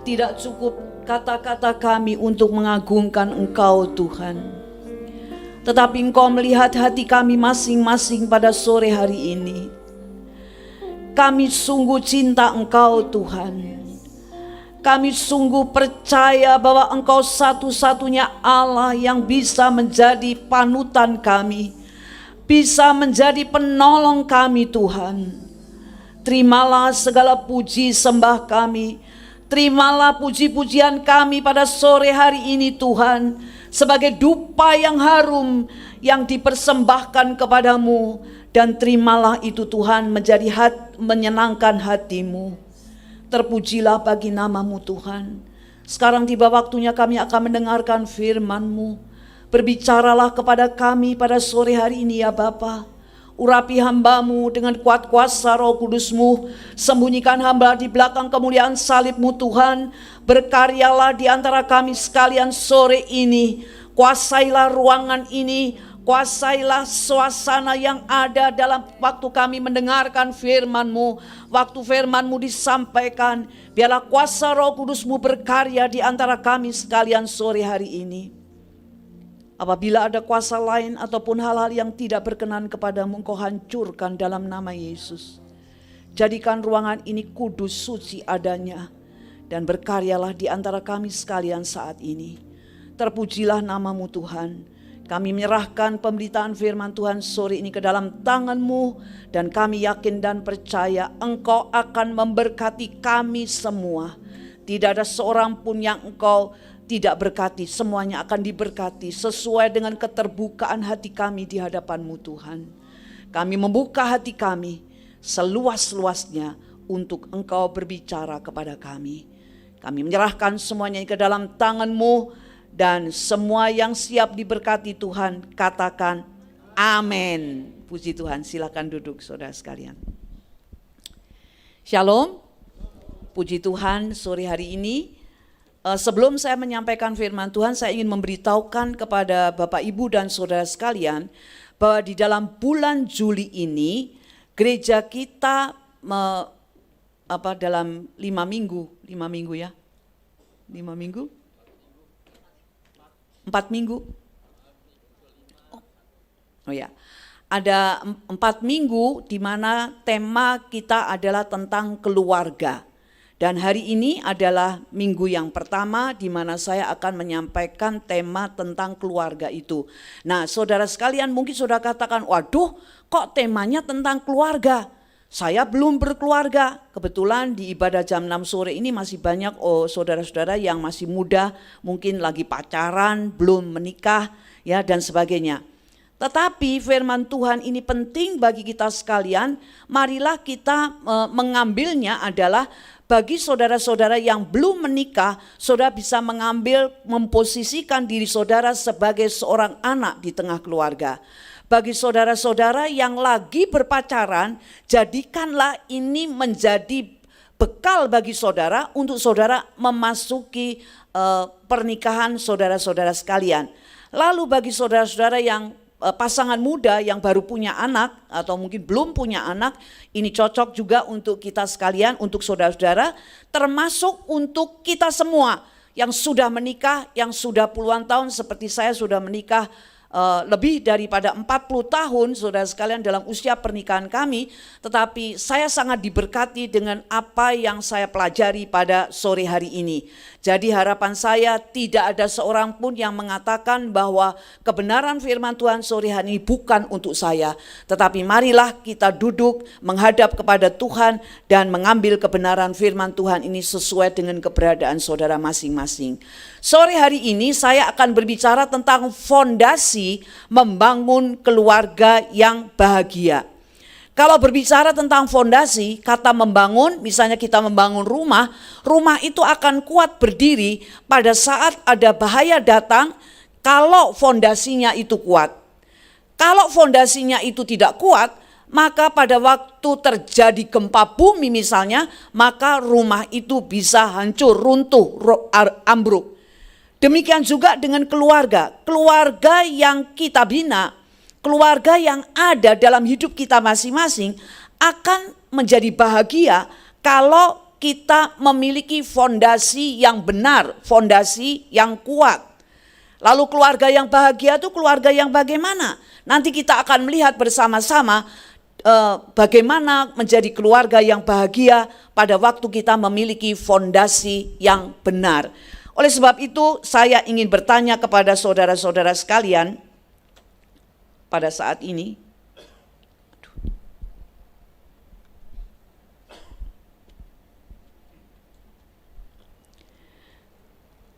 Tidak cukup kata-kata kami untuk mengagungkan Engkau Tuhan, tetapi Engkau melihat hati kami masing-masing pada sore hari ini. Kami sungguh cinta Engkau Tuhan. Kami sungguh percaya bahwa Engkau satu-satunya Allah yang bisa menjadi panutan kami, bisa menjadi penolong kami Tuhan. Terimalah segala puji sembah kami. Terimalah puji-pujian kami pada sore hari ini Tuhan, sebagai dupa yang harum yang dipersembahkan kepadamu. Dan terimalah itu Tuhan menjadi menyenangkan hatimu. Terpujilah bagi namamu Tuhan. Sekarang tiba waktunya kami akan mendengarkan firman-Mu. Berbicaralah kepada kami pada sore hari ini ya Bapa. Urapi hamba-Mu dengan kuat kuasa Roh Kudus-Mu. Sembunyikan hamba di belakang kemuliaan salib-Mu Tuhan. Berkaryalah di antara kami sekalian sore ini. Kuasailah ruangan ini. Kuasailah suasana yang ada dalam waktu kami mendengarkan firman-Mu. Waktu firman-Mu disampaikan, biarlah kuasa Roh Kudus-Mu berkarya di antara kami sekalian sore hari ini. Apabila ada kuasa lain ataupun hal-hal yang tidak berkenan kepadamu, Engkau hancurkan dalam nama Yesus. Jadikan ruangan ini kudus, suci adanya, dan berkaryalah di antara kami sekalian saat ini. Terpujilah namamu Tuhan. Kami menyerahkan pemberitaan firman Tuhan sore ini ke dalam tangan-Mu, dan kami yakin dan percaya Engkau akan memberkati kami semua. Tidak ada seorang pun yang Engkau tidak berkati, semuanya akan diberkati sesuai dengan keterbukaan hati kami di hadapan-Mu Tuhan. Kami membuka hati kami seluas-luasnya untuk Engkau berbicara kepada kami. Kami menyerahkan semuanya ke dalam tangan-Mu, dan semua yang siap diberkati Tuhan katakan amin. Puji Tuhan, silakan duduk saudara sekalian. Shalom. Puji Tuhan, sore hari ini sebelum saya menyampaikan firman Tuhan, saya ingin memberitahukan kepada Bapak Ibu dan saudara sekalian bahwa di dalam bulan Juli ini gereja kita dalam 5 minggu ya, 5 minggu, 4 minggu. Oh ya, ada 4 minggu di mana tema kita adalah tentang keluarga. Dan hari ini adalah minggu yang pertama di mana saya akan menyampaikan tema tentang keluarga itu. Nah, saudara sekalian, mungkin saudara katakan, waduh, kok temanya tentang keluarga? Saya belum berkeluarga. Kebetulan di ibadah jam 6 sore ini masih banyak saudara-saudara yang masih muda, mungkin lagi pacaran, belum menikah, ya, dan sebagainya. Tetapi firman Tuhan ini penting bagi kita sekalian. Marilah kita mengambilnya adalah bagi saudara-saudara yang belum menikah, saudara bisa mengambil, memposisikan diri saudara sebagai seorang anak di tengah keluarga. Bagi saudara-saudara yang lagi berpacaran, jadikanlah ini menjadi bekal bagi saudara untuk saudara memasuki pernikahan saudara-saudara sekalian. Lalu bagi saudara-saudara yang pasangan muda yang baru punya anak atau mungkin belum punya anak, ini cocok juga untuk kita sekalian, untuk saudara-saudara, termasuk untuk kita semua yang sudah menikah, yang sudah puluhan tahun seperti saya sudah menikah lebih daripada 40 tahun saudara sekalian dalam usia pernikahan kami, tetapi saya sangat diberkati dengan apa yang saya pelajari pada sore hari ini. Jadi harapan saya tidak ada seorang pun yang mengatakan bahwa kebenaran firman Tuhan sore hari ini bukan untuk saya. Tetapi marilah kita duduk menghadap kepada Tuhan dan mengambil kebenaran firman Tuhan ini sesuai dengan keberadaan saudara masing-masing. Sore hari ini saya akan berbicara tentang fondasi membangun keluarga yang bahagia. Kalau berbicara tentang fondasi, kata membangun, misalnya kita membangun rumah, rumah itu akan kuat berdiri pada saat ada bahaya datang kalau fondasinya itu kuat. Kalau fondasinya itu tidak kuat, maka pada waktu terjadi gempa bumi misalnya, maka rumah itu bisa hancur, runtuh, ambruk. Demikian juga dengan keluarga. Keluarga yang kita bina, keluarga yang ada dalam hidup kita masing-masing akan menjadi bahagia kalau kita memiliki fondasi yang benar, fondasi yang kuat. Lalu keluarga yang bahagia itu keluarga yang bagaimana? Nanti kita akan melihat bersama-sama bagaimana menjadi keluarga yang bahagia pada waktu kita memiliki fondasi yang benar. Oleh sebab itu saya ingin bertanya kepada saudara-saudara sekalian pada saat ini.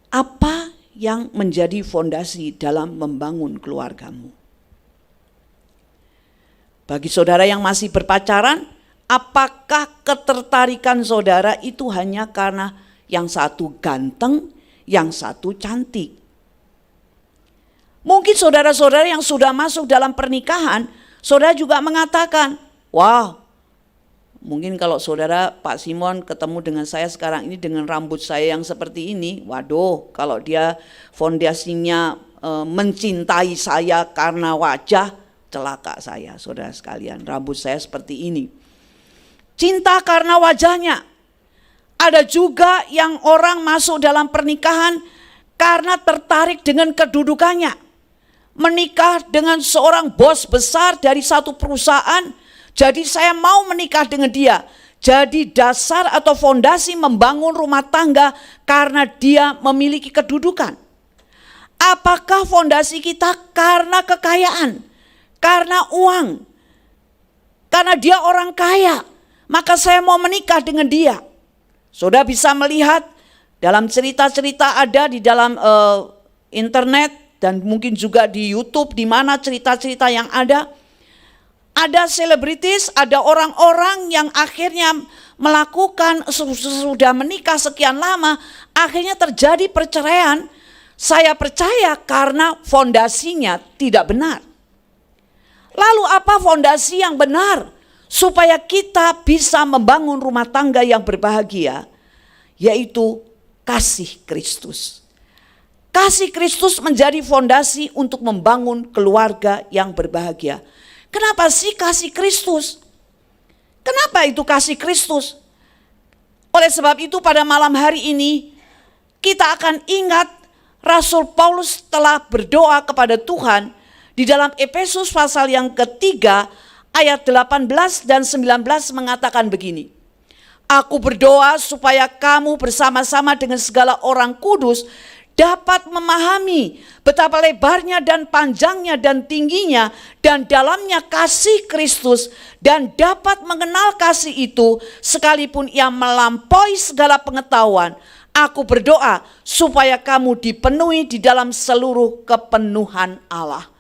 Apa yang menjadi fondasi dalam membangun keluargamu? Bagi saudara yang masih berpacaran, apakah ketertarikan saudara itu hanya karena yang satu ganteng, yang satu cantik? Mungkin saudara-saudara yang sudah masuk dalam pernikahan, saudara juga mengatakan, wah, mungkin kalau saudara Pak Simon ketemu dengan saya sekarang ini dengan rambut saya yang seperti ini, waduh, kalau dia fondasinya mencintai saya karena wajah, celaka saya, saudara sekalian, rambut saya seperti ini. Cinta karena wajahnya. Ada juga yang orang masuk dalam pernikahan karena tertarik dengan kedudukannya. Menikah dengan seorang bos besar dari satu perusahaan, jadi saya mau menikah dengan dia. Jadi dasar atau fondasi membangun rumah tangga karena dia memiliki kedudukan. Apakah fondasi kita karena kekayaan? Karena uang, karena dia orang kaya, maka saya mau menikah dengan dia. Saudara bisa melihat dalam cerita-cerita ada di dalam internet dan mungkin juga di YouTube, di mana cerita-cerita yang ada selebritis, ada orang-orang yang akhirnya melakukan sudah menikah sekian lama, akhirnya terjadi perceraian. Saya percaya karena fondasinya tidak benar. Lalu apa fondasi yang benar supaya kita bisa membangun rumah tangga yang berbahagia? Yaitu kasih Kristus. Kasih Kristus menjadi fondasi untuk membangun keluarga yang berbahagia. Kenapa sih kasih Kristus? Kenapa itu kasih Kristus? Oleh sebab itu pada malam hari ini kita akan ingat Rasul Paulus telah berdoa kepada Tuhan. Di dalam Efesus pasal yang ketiga ayat 18 dan 19 mengatakan begini. Aku berdoa supaya kamu bersama-sama dengan segala orang kudus dapat memahami betapa lebarnya dan panjangnya dan tingginya dan dalamnya kasih Kristus dan dapat mengenal kasih itu sekalipun ia melampaui segala pengetahuan. Aku berdoa supaya kamu dipenuhi di dalam seluruh kepenuhan Allah.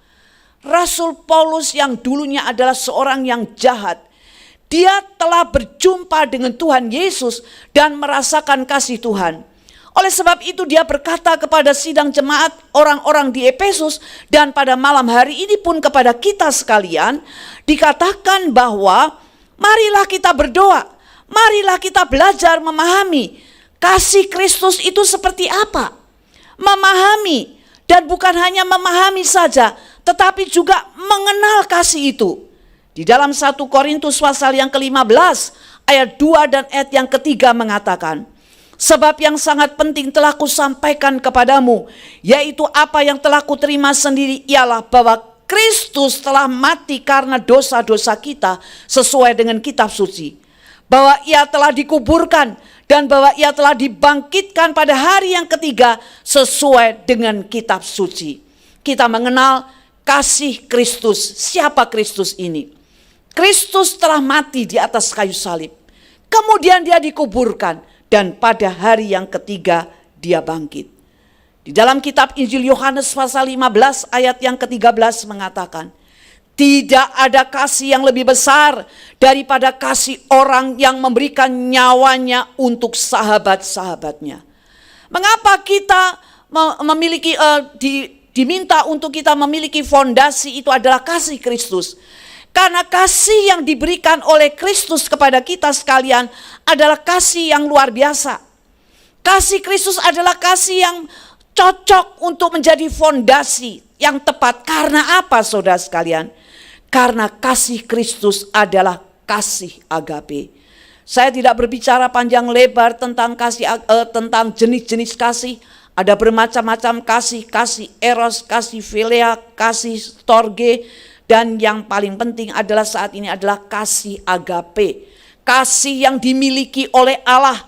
Rasul Paulus yang dulunya adalah seorang yang jahat, dia telah berjumpa dengan Tuhan Yesus dan merasakan kasih Tuhan. Oleh sebab itu dia berkata kepada sidang jemaat orang-orang di Efesus dan pada malam hari ini pun kepada kita sekalian, dikatakan bahwa marilah kita berdoa, marilah kita belajar memahami kasih Kristus itu seperti apa. Memahami, dan bukan hanya memahami saja, tetapi juga mengenal kasih itu. Di dalam 1 Korintus pasal yang ke-15 ayat 2 dan ayat yang ketiga mengatakan, sebab yang sangat penting telah kusampaikan kepadamu, yaitu apa yang telah kuterima sendiri ialah bahwa Kristus telah mati karena dosa-dosa kita sesuai dengan kitab suci. Bahwa ia telah dikuburkan dan bahwa ia telah dibangkitkan pada hari yang ketiga sesuai dengan kitab suci. Kita mengenal kasih Kristus. Siapa Kristus ini? Kristus telah mati di atas kayu salib. Kemudian dia dikuburkan dan pada hari yang ketiga dia bangkit. Di dalam kitab Injil Yohanes pasal 15 ayat yang ke-13 mengatakan, tidak ada kasih yang lebih besar daripada kasih orang yang memberikan nyawanya untuk sahabat-sahabatnya. Mengapa kita memiliki diminta untuk kita memiliki fondasi itu adalah kasih Kristus. Karena kasih yang diberikan oleh Kristus kepada kita sekalian adalah kasih yang luar biasa. Kasih Kristus adalah kasih yang cocok untuk menjadi fondasi yang tepat. Karena apa saudara sekalian? Karena kasih Kristus adalah kasih agape. Saya tidak berbicara panjang lebar tentang tentang jenis-jenis kasih. Ada bermacam-macam kasih, kasih eros, kasih philia, kasih storge, dan yang paling penting adalah saat ini adalah kasih agape. Kasih yang dimiliki oleh Allah.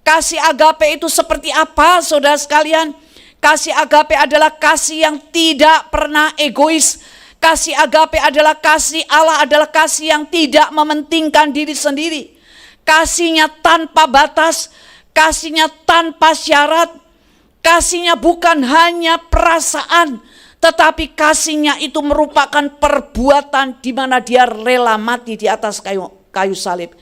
Kasih agape itu seperti apa, saudara sekalian? Kasih agape adalah kasih yang tidak pernah egois. Kasih agape adalah kasih Allah, adalah kasih yang tidak mementingkan diri sendiri. Kasihnya tanpa batas, kasihnya tanpa syarat, kasihnya bukan hanya perasaan, tetapi kasihnya itu merupakan perbuatan di mana dia rela mati di atas kayu salib.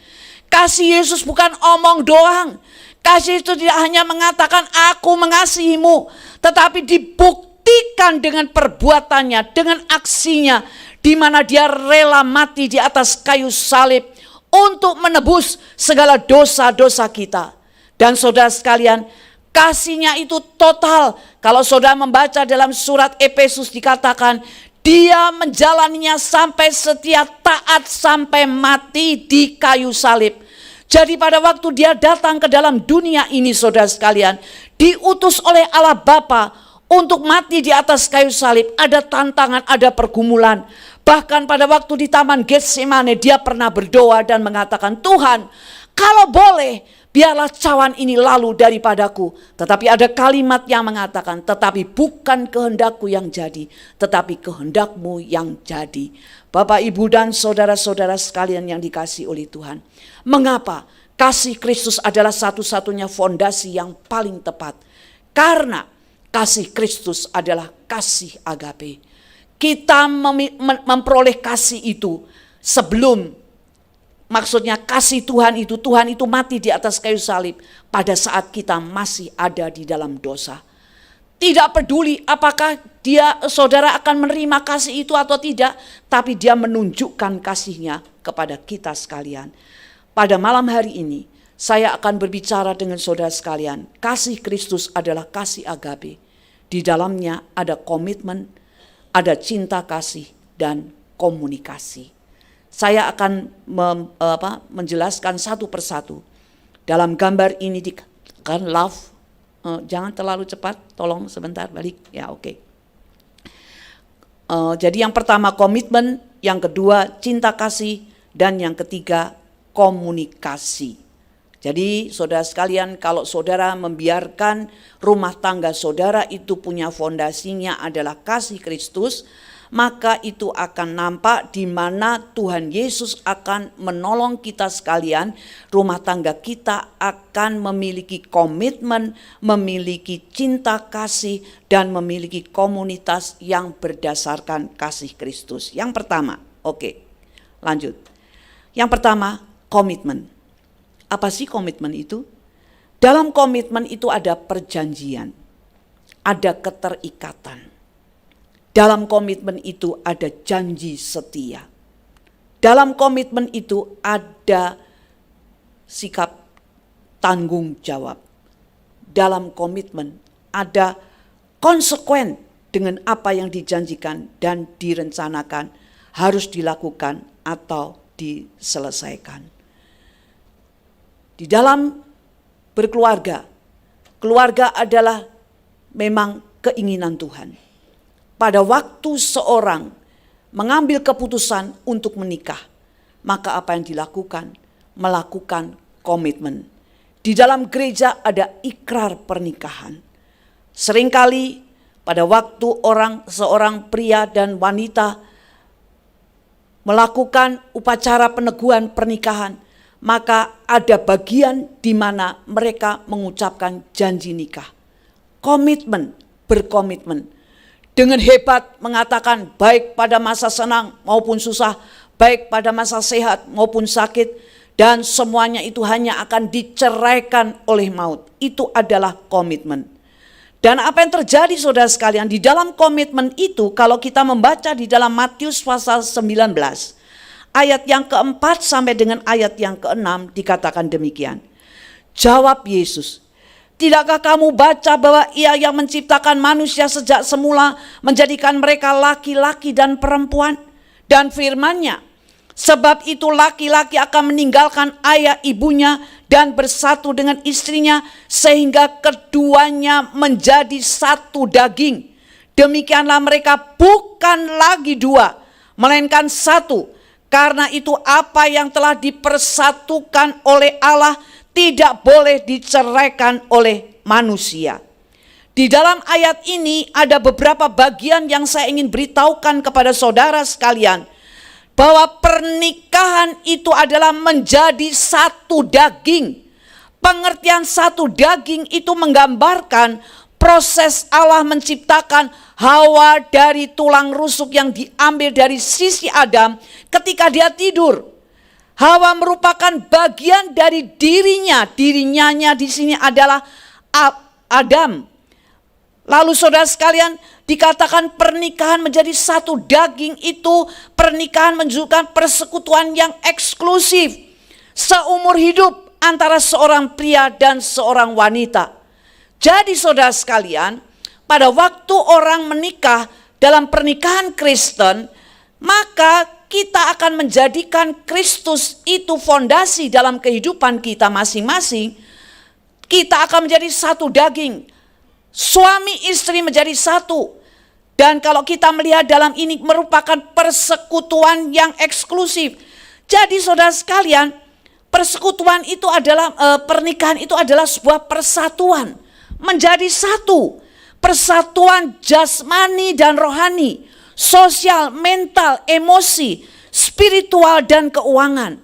Kasih Yesus bukan omong doang. Kasih itu tidak hanya mengatakan aku mengasihimu, tetapi dibuktikan dengan perbuatannya, dengan aksinya, di mana dia rela mati di atas kayu salib untuk menebus segala dosa-dosa kita. Dan saudara sekalian, kasihnya itu total. Kalau saudara membaca dalam surat Efesus dikatakan, dia menjalaninya sampai setia, taat sampai mati di kayu salib. Jadi pada waktu dia datang ke dalam dunia ini, saudara sekalian, diutus oleh Allah Bapa untuk mati di atas kayu salib. Ada tantangan, ada pergumulan. Bahkan pada waktu di Taman Getsemane dia pernah berdoa dan mengatakan, Tuhan, kalau boleh biarlah cawan ini lalu daripadaku. Tetapi ada kalimat yang mengatakan, tetapi bukan kehendakku yang jadi, tetapi kehendakmu yang jadi. Bapak, Ibu, dan saudara-saudara sekalian yang dikasihi oleh Tuhan. Mengapa kasih Kristus adalah satu-satunya fondasi yang paling tepat? Karena kasih Kristus adalah kasih agape. Kita memperoleh kasih itu sebelum, maksudnya kasih Tuhan itu mati di atas kayu salib pada saat kita masih ada di dalam dosa. Tidak peduli apakah saudara akan menerima kasih itu atau tidak, tapi dia menunjukkan kasihnya kepada kita sekalian. Pada malam hari ini, saya akan berbicara dengan saudara sekalian. Kasih Kristus adalah kasih agape. Di dalamnya ada komitmen, ada cinta kasih, dan komunikasi. Saya akan menjelaskan satu persatu. Dalam gambar ini dikatakan love. Jangan terlalu cepat, tolong sebentar balik. Ya, oke. Jadi yang pertama komitmen, yang kedua cinta kasih, dan yang ketiga komunikasi. Jadi saudara sekalian, kalau saudara membiarkan rumah tangga saudara itu punya fondasinya adalah kasih Kristus, maka itu akan nampak di mana Tuhan Yesus akan menolong kita sekalian. Rumah tangga kita akan memiliki komitmen, memiliki cinta kasih, dan memiliki komunitas yang berdasarkan kasih Kristus. Yang pertama, oke, lanjut. Yang pertama, komitmen. Apa sih komitmen itu? Dalam komitmen itu ada perjanjian, ada keterikatan. Dalam komitmen itu ada janji setia. Dalam komitmen itu ada sikap tanggung jawab. Dalam komitmen ada konsekuen dengan apa yang dijanjikan dan direncanakan harus dilakukan atau diselesaikan. Di dalam berkeluarga, keluarga adalah memang keinginan Tuhan. Pada waktu seorang mengambil keputusan untuk menikah, maka apa yang dilakukan? Melakukan komitmen. Di dalam gereja ada ikrar pernikahan. Seringkali pada waktu seorang pria dan wanita melakukan upacara peneguhan pernikahan, maka ada bagian di mana mereka mengucapkan janji nikah. Komitmen, berkomitmen. Dengan hebat mengatakan baik pada masa senang maupun susah, baik pada masa sehat maupun sakit, dan semuanya itu hanya akan diceraikan oleh maut. Itu adalah komitmen. Dan apa yang terjadi saudara sekalian di dalam komitmen itu, kalau kita membaca di dalam Matius pasal 19, ayat yang keempat sampai dengan ayat yang keenam dikatakan demikian. Jawab Yesus, tidakkah kamu baca bahwa Ia yang menciptakan manusia sejak semula menjadikan mereka laki-laki dan perempuan? Dan firman-Nya, Sebab itu laki-laki akan meninggalkan ayah ibunya dan bersatu dengan istrinya sehingga keduanya menjadi satu daging. Demikianlah mereka bukan lagi dua, melainkan satu. Karena itu apa yang telah dipersatukan oleh Allah tidak boleh diceraikan oleh manusia. Di dalam ayat ini ada beberapa bagian yang saya ingin beritahukan kepada saudara sekalian. Bahwa pernikahan itu adalah menjadi satu daging. Pengertian satu daging itu menggambarkan proses Allah menciptakan Hawa dari tulang rusuk yang diambil dari sisi Adam ketika dia tidur. Hawa merupakan bagian dari dirinya. Dirinya di sini adalah Adam. Lalu saudara sekalian, dikatakan pernikahan menjadi satu daging itu, pernikahan menunjukkan persekutuan yang eksklusif seumur hidup antara seorang pria dan seorang wanita. Jadi saudara sekalian, pada waktu orang menikah dalam pernikahan Kristen, maka kita akan menjadikan Kristus itu fondasi dalam kehidupan kita masing-masing. Kita akan menjadi satu daging. Suami istri menjadi satu. Dan kalau kita melihat dalam ini merupakan persekutuan yang eksklusif. Jadi saudara sekalian, persekutuan itu adalah pernikahan itu adalah sebuah persatuan. Menjadi satu. Persatuan jasmani dan rohani, sosial, mental, emosi, spiritual dan keuangan.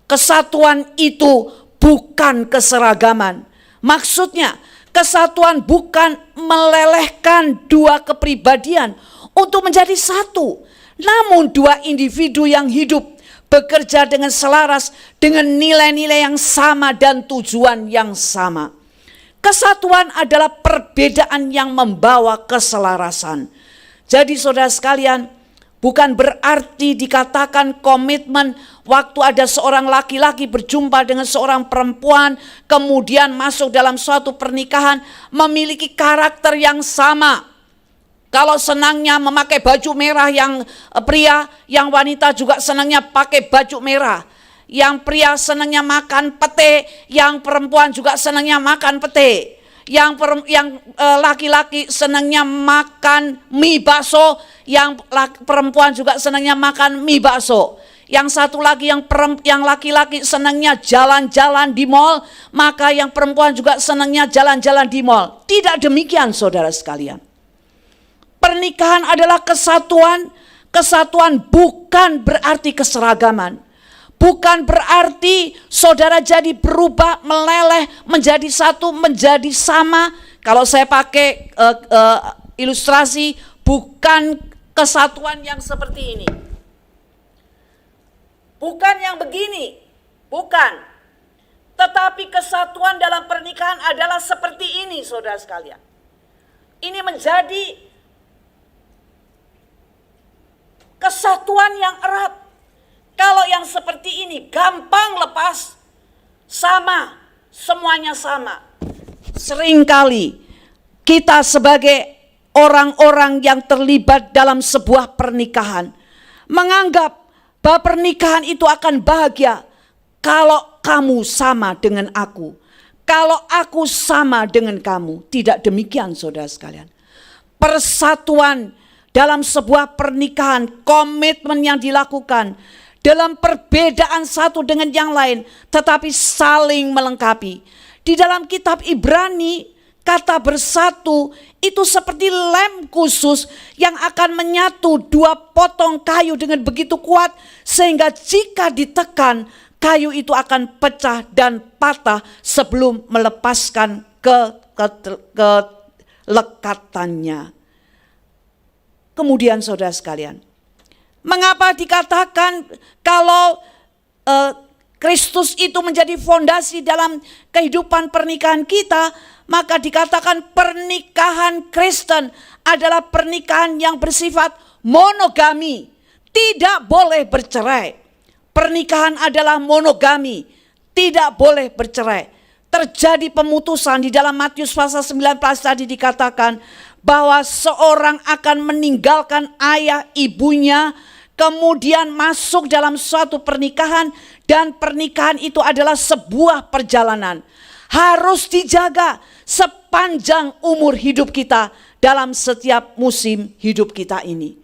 Kesatuan itu bukan keseragaman. Maksudnya, kesatuan bukan melelehkan dua kepribadian untuk menjadi satu. Namun dua individu yang hidup bekerja dengan selaras dengan nilai-nilai yang sama dan tujuan yang sama. Kesatuan adalah perbedaan yang membawa keselarasan. Jadi saudara sekalian, bukan berarti dikatakan komitmen waktu ada seorang laki-laki berjumpa dengan seorang perempuan, kemudian masuk dalam suatu pernikahan, memiliki karakter yang sama. Kalau senangnya memakai baju merah yang pria, yang wanita juga senangnya pakai baju merah. Yang pria senangnya makan pete, yang perempuan juga senangnya makan pete. Yang laki-laki senangnya makan mie bakso, yang perempuan juga senangnya makan mie bakso. Yang satu lagi yang laki-laki senangnya jalan-jalan di mall, maka yang perempuan juga senangnya jalan-jalan di mall. Tidak demikian saudara sekalian. Pernikahan adalah kesatuan. Kesatuan bukan berarti keseragaman. Bukan berarti saudara jadi berubah, meleleh, menjadi satu, menjadi sama. Kalau saya pakai ilustrasi, bukan kesatuan yang seperti ini. Bukan yang begini, bukan. Tetapi kesatuan dalam pernikahan adalah seperti ini saudara sekalian. Ini menjadi kesatuan yang erat. Kalau yang seperti ini gampang lepas, sama, semuanya sama. Seringkali kita sebagai orang-orang yang terlibat dalam sebuah pernikahan menganggap bahwa pernikahan itu akan bahagia kalau kamu sama dengan aku. Kalau aku sama dengan kamu. Tidak demikian saudara sekalian. Persatuan dalam sebuah pernikahan, komitmen yang dilakukan dalam perbedaan satu dengan yang lain, tetapi saling melengkapi. Di dalam kitab Ibrani, kata bersatu itu seperti lem khusus yang akan menyatu dua potong kayu dengan begitu kuat, sehingga jika ditekan, kayu itu akan pecah dan patah sebelum melepaskan kelekatannya. Kemudian saudara sekalian, mengapa dikatakan kalau Kristus itu menjadi fondasi dalam kehidupan pernikahan kita, maka dikatakan pernikahan Kristen adalah pernikahan yang bersifat monogami, tidak boleh bercerai. Pernikahan adalah monogami, tidak boleh bercerai. Terjadi pemutusan di dalam Matius pasal 19 tadi dikatakan bahwa seorang akan meninggalkan ayah ibunya, kemudian masuk dalam suatu pernikahan, dan pernikahan itu adalah sebuah perjalanan. Harus dijaga sepanjang umur hidup kita dalam setiap musim hidup kita ini.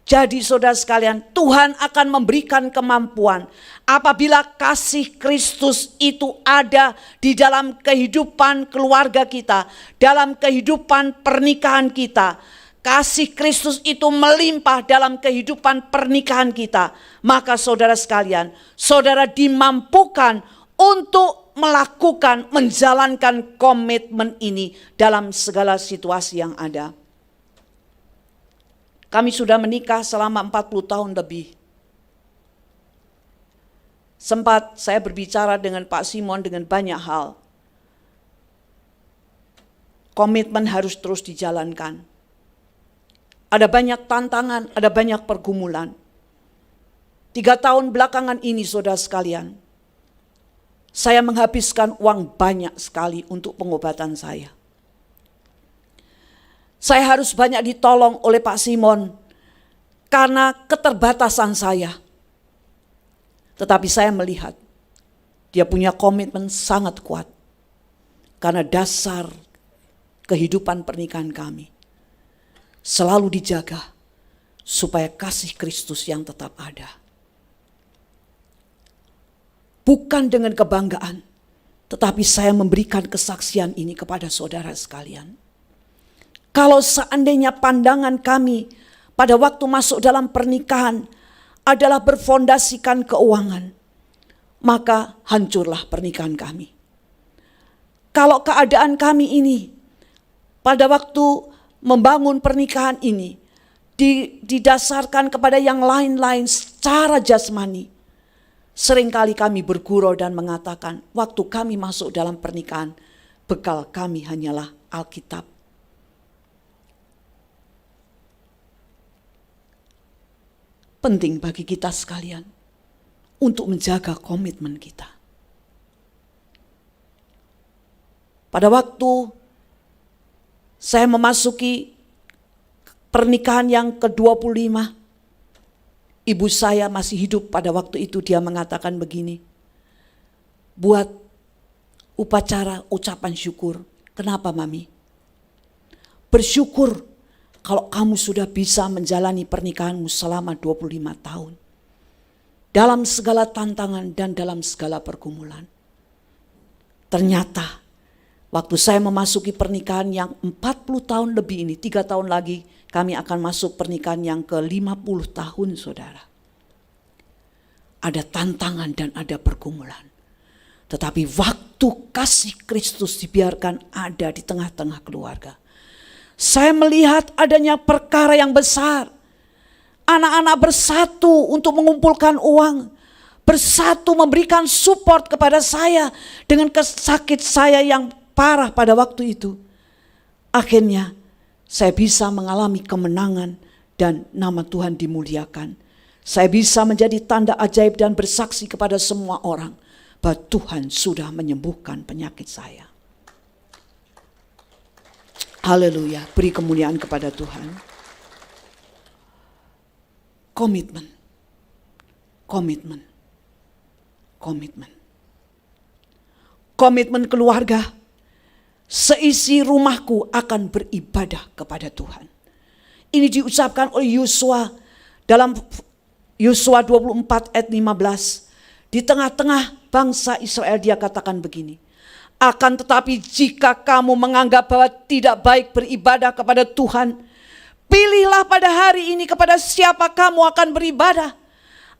Jadi saudara sekalian, Tuhan akan memberikan kemampuan apabila kasih Kristus itu ada di dalam kehidupan keluarga kita, dalam kehidupan pernikahan kita. Kasih Kristus itu melimpah dalam kehidupan pernikahan kita. Maka saudara sekalian, saudara dimampukan untuk melakukan, menjalankan komitmen ini dalam segala situasi yang ada. Kami sudah menikah selama 40 tahun lebih. Sempat saya berbicara dengan Pak Simon dengan banyak hal. Komitmen harus terus dijalankan. Ada banyak tantangan, ada banyak pergumulan. 3 tahun belakangan ini saudara sekalian, saya menghabiskan uang banyak sekali untuk pengobatan saya. Saya harus banyak ditolong oleh Pak Simon karena keterbatasan saya. Tetapi saya melihat dia punya komitmen sangat kuat karena dasar kehidupan pernikahan kami selalu dijaga supaya kasih Kristus yang tetap ada. Bukan dengan kebanggaan, tetapi saya memberikan kesaksian ini kepada saudara sekalian. Kalau seandainya pandangan kami pada waktu masuk dalam pernikahan adalah berfondasikan keuangan, maka hancurlah pernikahan kami. Kalau keadaan kami ini pada waktu membangun pernikahan ini didasarkan kepada yang lain-lain secara jasmani, seringkali kami bergurau dan mengatakan waktu kami masuk dalam pernikahan, bekal kami hanyalah Alkitab. Penting bagi kita sekalian untuk menjaga komitmen kita. Pada waktu saya memasuki pernikahan yang ke-25, ibu saya masih hidup pada waktu itu, dia mengatakan begini, buat upacara ucapan syukur. Kenapa Mami? Bersyukur kalau kamu sudah bisa menjalani pernikahanmu selama 25 tahun. Dalam segala tantangan dan dalam segala pergumulan. Ternyata waktu saya memasuki pernikahan yang 40 tahun lebih ini, 3 tahun lagi kami akan masuk pernikahan yang ke-50 tahun saudara. Ada tantangan dan ada pergumulan. Tetapi waktu kasih Kristus dibiarkan ada di tengah-tengah keluarga, saya melihat adanya perkara yang besar. Anak-anak bersatu untuk mengumpulkan uang. Bersatu memberikan support kepada saya dengan sakit saya yang parah pada waktu itu. Akhirnya saya bisa mengalami kemenangan dan nama Tuhan dimuliakan. Saya bisa menjadi tanda ajaib dan bersaksi kepada semua orang bahwa Tuhan sudah menyembuhkan penyakit saya. Haleluya, beri kemuliaan kepada Tuhan. Komitmen, komitmen, komitmen. Komitmen keluarga, seisi rumahku akan beribadah kepada Tuhan. Ini diucapkan oleh Yosua dalam Yosua 24 ayat 15. Di tengah-tengah bangsa Israel dia katakan begini, akan tetapi jika kamu menganggap bahwa tidak baik beribadah kepada Tuhan, pilihlah pada hari ini kepada siapa kamu akan beribadah.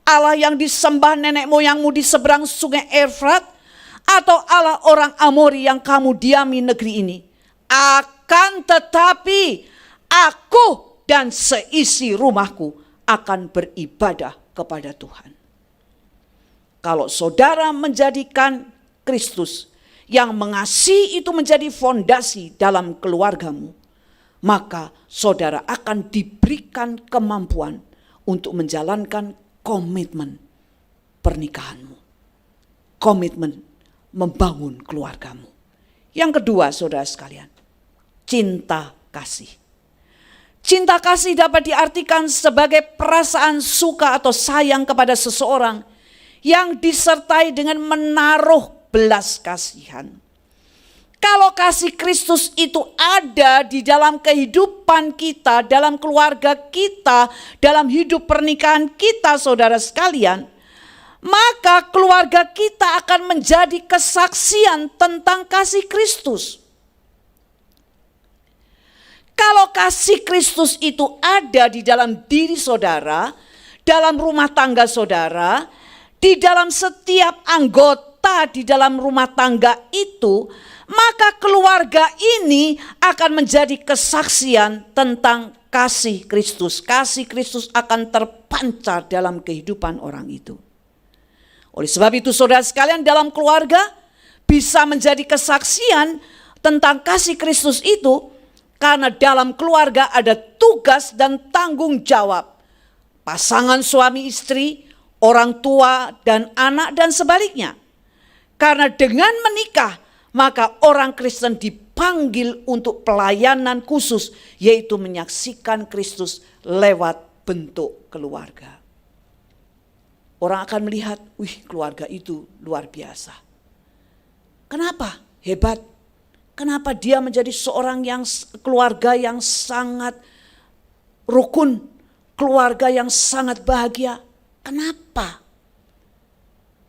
Allah yang disembah nenek moyangmu di seberang sungai Efrat, atau Allah orang Amori yang kamu diami negeri ini. Akan tetapi aku dan seisi rumahku akan beribadah kepada Tuhan. Kalau saudara menjadikan Kristus yang mengasihi itu menjadi fondasi dalam keluargamu, maka saudara akan diberikan kemampuan untuk menjalankan komitmen pernikahanmu. Komitmen membangun keluargamu. Yang kedua saudara sekalian, cinta kasih. Cinta kasih dapat diartikan sebagai perasaan suka atau sayang kepada seseorang yang disertai dengan menaruh belas kasihan. Kalau kasih Kristus itu ada di dalam kehidupan kita, dalam keluarga kita, dalam hidup pernikahan kita, saudara sekalian, maka keluarga kita akan menjadi kesaksian tentang kasih Kristus. Kalau kasih Kristus itu ada di dalam diri saudara, dalam rumah tangga saudara, di dalam setiap anggota di dalam rumah tangga itu, maka keluarga ini akan menjadi kesaksian tentang kasih Kristus. Kasih Kristus akan terpancar dalam kehidupan orang itu. Oleh sebab itu saudara sekalian, dalam keluarga bisa menjadi kesaksian tentang kasih Kristus itu, karena dalam keluarga ada tugas dan tanggung jawab pasangan suami istri, orang tua dan anak dan sebaliknya. Karena dengan menikah, maka orang Kristen dipanggil untuk pelayanan khusus, yaitu menyaksikan Kristus lewat bentuk keluarga. Orang akan melihat, wih, keluarga itu luar biasa. Kenapa? Hebat. Kenapa dia menjadi seorang yang keluarga yang sangat rukun, keluarga yang sangat bahagia? Kenapa?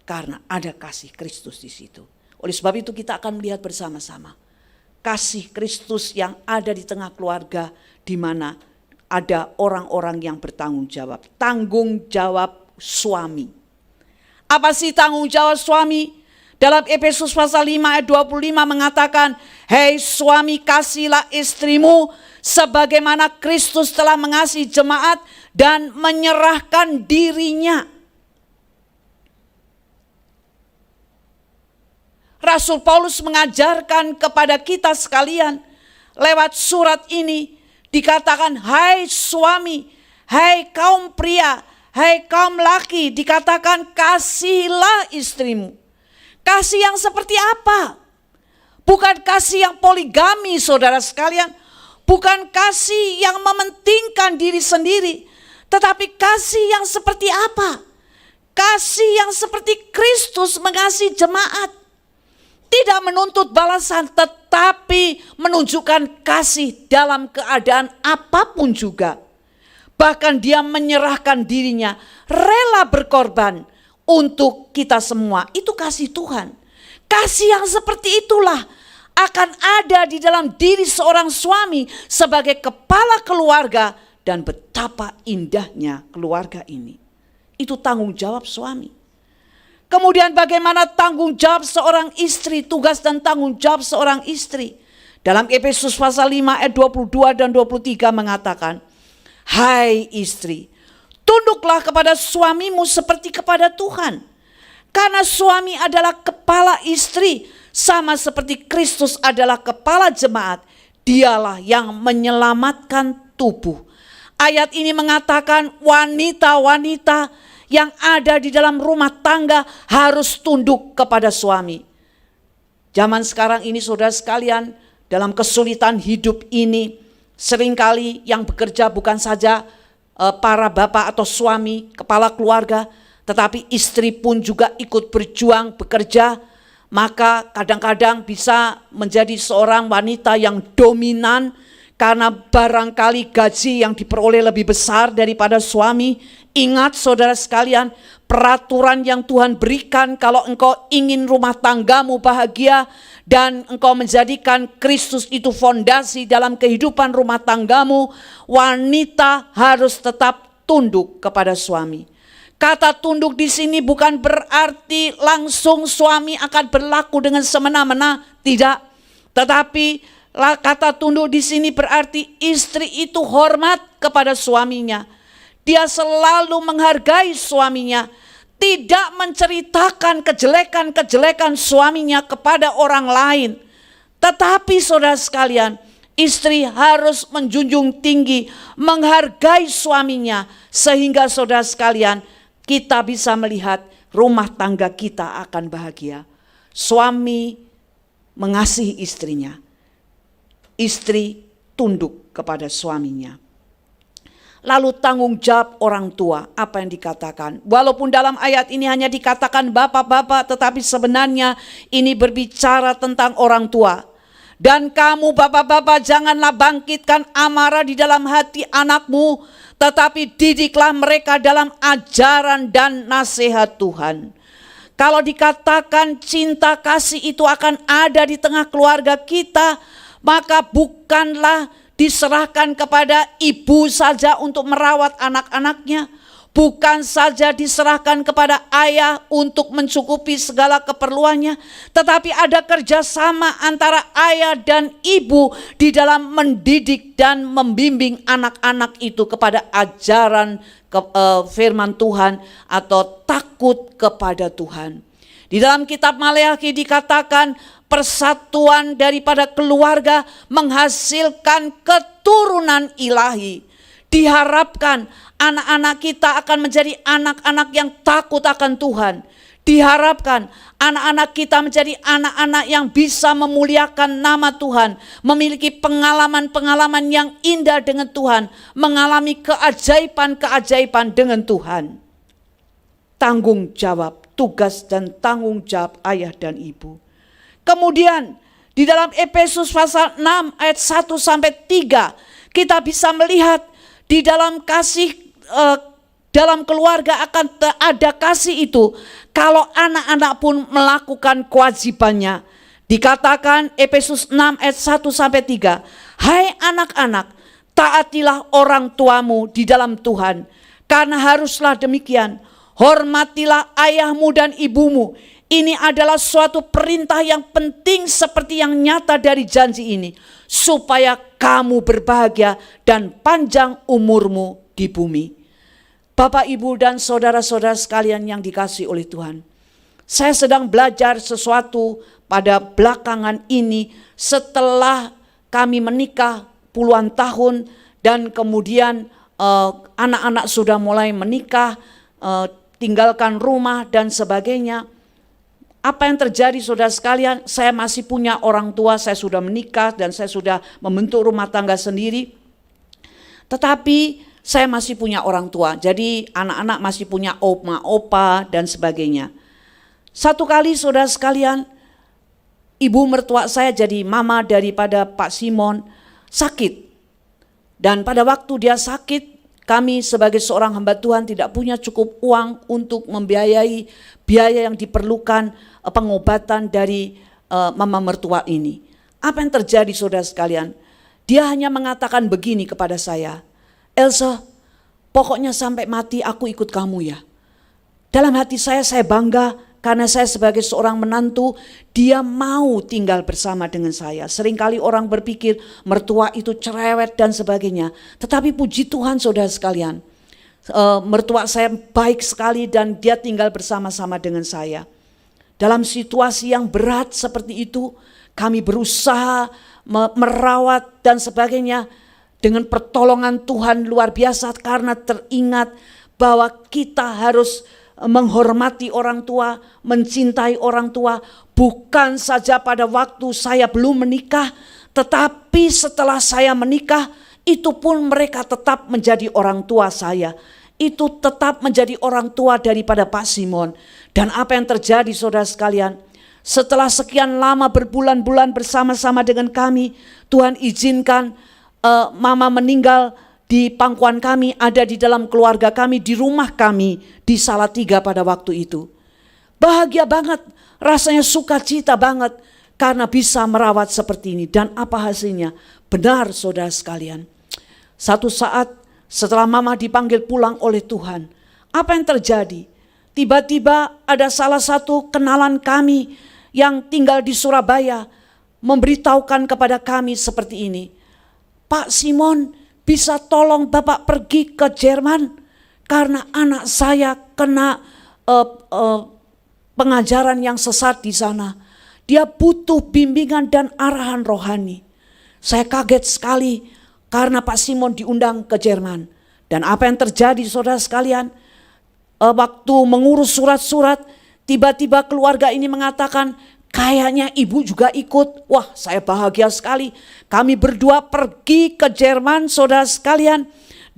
Karena ada kasih Kristus di situ. Oleh sebab itu kita akan melihat bersama-sama kasih Kristus yang ada di tengah keluarga, di mana ada orang-orang yang bertanggung jawab. Tanggung jawab suami. Apa sih tanggung jawab suami? Dalam Efesus pasal 5 ayat 25 mengatakan, hei suami, kasihilah istrimu sebagaimana Kristus telah mengasihi jemaat dan menyerahkan dirinya. Rasul Paulus mengajarkan kepada kita sekalian lewat surat ini, dikatakan, hai suami, hai kaum pria, hai kaum laki, dikatakan kasihilah istrimu. Kasih yang seperti apa? Bukan kasih yang poligami, saudara sekalian. Bukan kasih yang mementingkan diri sendiri. Tetapi kasih yang seperti apa? Kasih yang seperti Kristus mengasihi jemaat. Tidak menuntut balasan, tetapi menunjukkan kasih dalam keadaan apapun juga. Bahkan dia menyerahkan dirinya, rela berkorban untuk kita semua. Itu kasih Tuhan. Kasih yang seperti itulah akan ada di dalam diri seorang suami sebagai kepala keluarga, dan betapa indahnya keluarga ini. Itu tanggung jawab suami. Kemudian bagaimana tanggung jawab seorang istri, tugas dan tanggung jawab seorang istri. Dalam Efesus pasal 5 ayat 22 dan 23 mengatakan, hai istri, tunduklah kepada suamimu seperti kepada Tuhan. Karena suami adalah kepala istri, sama seperti Kristus adalah kepala jemaat. Dialah yang menyelamatkan tubuh. Ayat ini mengatakan wanita-wanita yang ada di dalam rumah tangga harus tunduk kepada suami. Zaman sekarang ini saudara sekalian, dalam kesulitan hidup ini, seringkali yang bekerja bukan saja para bapak atau suami, kepala keluarga, tetapi istri pun juga ikut berjuang bekerja. Maka kadang-kadang bisa menjadi seorang wanita yang dominan karena barangkali gaji yang diperoleh lebih besar daripada suami. Ingat saudara sekalian, peraturan yang Tuhan berikan kalau engkau ingin rumah tanggamu bahagia dan engkau menjadikan Kristus itu fondasi dalam kehidupan rumah tanggamu, wanita harus tetap tunduk kepada suami. Kata tunduk di sini bukan berarti langsung suami akan berlaku dengan semena-mena, tidak. Tetapi kata tunduk di sini berarti istri itu hormat kepada suaminya. Dia selalu menghargai suaminya, tidak menceritakan kejelekan-kejelekan suaminya kepada orang lain. Tetapi saudara sekalian, istri harus menjunjung tinggi, menghargai suaminya, sehingga saudara sekalian, kita bisa melihat rumah tangga kita akan bahagia. Suami mengasihi istrinya, istri tunduk kepada suaminya. lalu tanggung jawab orang tua. Apa yang dikatakan? Walaupun dalam ayat ini hanya dikatakan bapak-bapak, tetapi sebenarnya ini berbicara tentang orang tua. Dan kamu bapak-bapak janganlah bangkitkan amarah di dalam hati anakmu, tetapi didiklah mereka dalam ajaran dan nasihat Tuhan. Kalau dikatakan cinta kasih itu akan ada di tengah keluarga kita, maka bukanlah diserahkan kepada ibu saja untuk merawat anak-anaknya, bukan saja diserahkan kepada ayah untuk mencukupi segala keperluannya, tetapi ada kerjasama antara ayah dan ibu di dalam mendidik dan membimbing anak-anak itu kepada ajaran firman Tuhan atau takut kepada Tuhan. Di dalam kitab Maleakhi dikatakan persatuan daripada keluarga menghasilkan keturunan ilahi. Diharapkan anak-anak kita akan menjadi anak-anak yang takut akan Tuhan. Diharapkan anak-anak kita menjadi anak-anak yang bisa memuliakan nama Tuhan, memiliki pengalaman-pengalaman yang indah dengan Tuhan, mengalami keajaiban-keajaiban dengan Tuhan. Tanggung jawab, tugas dan tanggung jawab ayah dan ibu. Kemudian di dalam Efesus pasal 6 ayat 1 sampai 3 kita bisa melihat di dalam kasih dalam keluarga akan ada kasih itu kalau anak-anak pun melakukan kewajibannya. Dikatakan Efesus 6 ayat 1 sampai 3, hai anak-anak, taatilah orang tuamu di dalam Tuhan, karena haruslah demikian. Hormatilah ayahmu dan ibumu. Ini adalah suatu perintah yang penting seperti yang nyata dari janji ini, supaya kamu berbahagia dan panjang umurmu di bumi. Bapak, Ibu, dan saudara-saudara sekalian yang dikasihi oleh Tuhan, saya sedang belajar sesuatu pada belakangan ini setelah kami menikah puluhan tahun dan kemudian anak-anak sudah mulai menikah, tinggalkan rumah dan sebagainya. Apa yang terjadi saudara sekalian? Saya masih punya orang tua, saya sudah menikah dan saya sudah membentuk rumah tangga sendiri. Tetapi saya masih punya orang tua, jadi anak-anak masih punya oma, opa dan sebagainya. Satu kali saudara sekalian, ibu mertua saya jadi mama daripada Pak Simon sakit. Dan pada waktu dia sakit, kami sebagai seorang hamba Tuhan tidak punya cukup uang untuk membiayai biaya yang diperlukan pengobatan dari mama mertua ini. Apa yang terjadi saudara sekalian? Dia hanya mengatakan begini kepada saya, Elsa, pokoknya sampai mati aku ikut kamu ya. Dalam hati saya bangga karena saya sebagai seorang menantu, dia mau tinggal bersama dengan saya. Seringkali orang berpikir mertua itu cerewet dan sebagainya. Tetapi puji Tuhan saudara sekalian, mertua saya baik sekali dan dia tinggal bersama-sama dengan saya. Dalam situasi yang berat seperti itu, kami berusaha merawat dan sebagainya dengan pertolongan Tuhan luar biasa, karena teringat bahwa kita harus menghormati orang tua, mencintai orang tua, bukan saja pada waktu saya belum menikah, tetapi setelah saya menikah, itu pun mereka tetap menjadi orang tua saya. Itu tetap menjadi orang tua daripada Pak Simon. Dan apa yang terjadi saudara sekalian? Setelah sekian lama berbulan-bulan bersama-sama dengan kami, Tuhan izinkan mama meninggal di pangkuan kami, ada di dalam keluarga kami, di rumah kami di Salatiga pada waktu itu. Bahagia banget, rasanya sukacita banget karena bisa merawat seperti ini. Dan apa hasilnya? Benar saudara sekalian, satu saat setelah mama dipanggil pulang oleh Tuhan, apa yang terjadi? Tiba-tiba ada salah satu kenalan kami yang tinggal di Surabaya memberitahukan kepada kami seperti ini, Pak Simon, bisa tolong Bapak pergi ke Jerman karena anak saya kena pengajaran yang sesat di sana. Dia butuh bimbingan dan arahan rohani. Saya kaget sekali karena Pak Simon diundang ke Jerman. Dan apa yang terjadi saudara sekalian? Waktu mengurus surat-surat, tiba-tiba keluarga ini mengatakan, kayaknya ibu juga ikut. Wah, saya bahagia sekali. Kami berdua pergi ke Jerman saudara sekalian.